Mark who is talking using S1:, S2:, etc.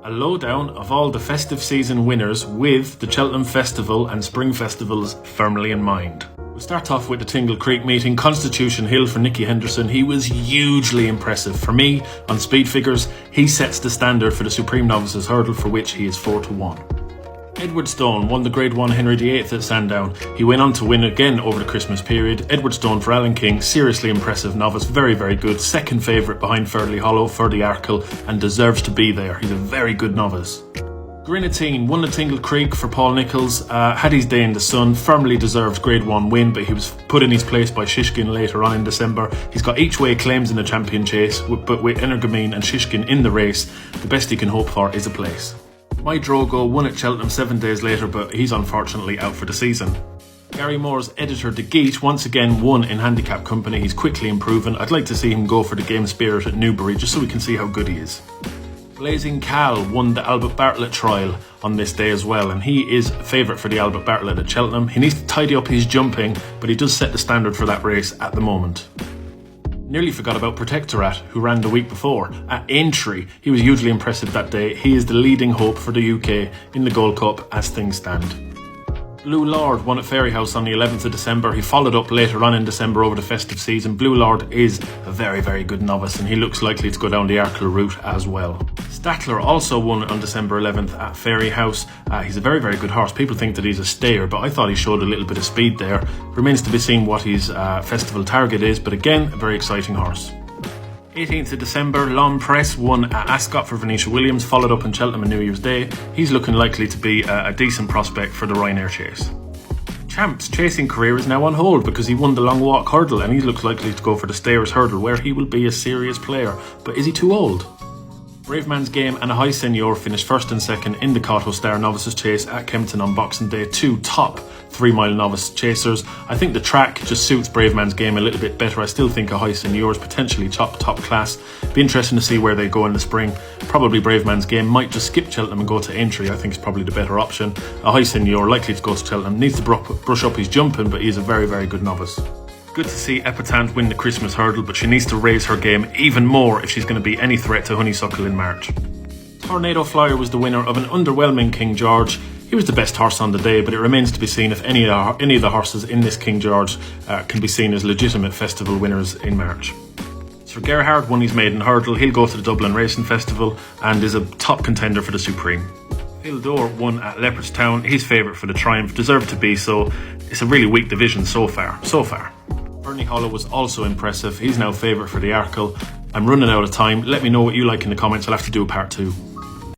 S1: A lowdown of all the festive season winners with the Cheltenham Festival and Spring Festivals firmly in mind. We'll start off with the Tingle Creek meeting, Constitution Hill for Nicky Henderson. He was hugely impressive. For me, on speed figures, he sets the standard for the Supreme Novices hurdle, for which he is 4-1. Edward Stone won the Grade 1 Henry VIII at Sandown. He went on to win again over the Christmas period. Edward Stone for Alan King, seriously impressive novice, very, very good. Second favourite behind Ferdley Hollow for the Arkle and deserves to be there. He's a very good novice. Grenadine won the Tingle Creek for Paul Nichols, had his day in the sun, firmly deserved Grade 1 win, but he was put in his place by Shishkin later on in December. He's got each way claims in the champion chase, but with Energamine and Shishkin in the race, the best he can hope for is a place. My Drogo won at Cheltenham 7 days later, but he's unfortunately out for the season. Gary Moore's editor De Geet once again won in handicap company. He's quickly improving. I'd like to see him go for the Game Spirit at Newbury just so we can see how good he is. Blazing Cal won the Albert Bartlett trial on this day as well, and he is favourite for the Albert Bartlett at Cheltenham. He needs to tidy up his jumping, but he does set the standard for that race at the moment. Nearly forgot about Protectorat, who ran the week before at Aintree. He was hugely impressive that day. He is the leading hope for the UK in the Gold Cup as things stand. Blue Lord won at Fairyhouse on the 11th of December. He followed up later on in December over the festive season. Blue Lord is a very, very good novice, and he looks likely to go down the Arkle route as well. Statler also won on December 11th at Fairyhouse. He's a very, very good horse. People think that he's a stayer, but I thought he showed a little bit of speed there. Remains to be seen what his festival target is, but again, a very exciting horse. 18th of December, Lawn Press won at Ascot for Venetia Williams, followed up in Cheltenham on New Year's Day. He's looking likely to be a decent prospect for the Ryanair chase. Champ's chasing career is now on hold because he won the Long Walk hurdle, and he looks likely to go for the Stayers hurdle, where he will be a serious player. But is he too old? Brave Man's Game and a High Senior finished first and second in the Cotto Star Novices Chase at Kempton on Boxing Day. Two top 3-mile novice chasers. I think the track just suits Brave Man's Game a little bit better. I still think a High Senior is potentially top class. Be interesting to see where they go in the spring. Probably Brave Man's Game might just skip Cheltenham and go to Aintree. I think it's probably the better option. A High Senior likely to go to Cheltenham. Needs to brush up his jumping, but he's a very, very good novice. Good to see Epitante win the Christmas hurdle, but she needs to raise her game even more if she's going to be any threat to Honeysuckle in March. Tornado Flyer was the winner of an underwhelming King George. He was the best horse on the day, but it remains to be seen if any of the horses in this King George can be seen as legitimate festival winners in March. Sir Gerhard won his maiden hurdle. He'll go to the Dublin Racing Festival and is a top contender for the Supreme. Phil Dore won at Leopardstown. He's favourite for the Triumph, deserved to be so. It's a really weak division so far. Ferdley Hollow was also impressive. He's now favourite for the Arkle. I'm running out of time. Let me know what you like in the comments. I'll have to do a part 2.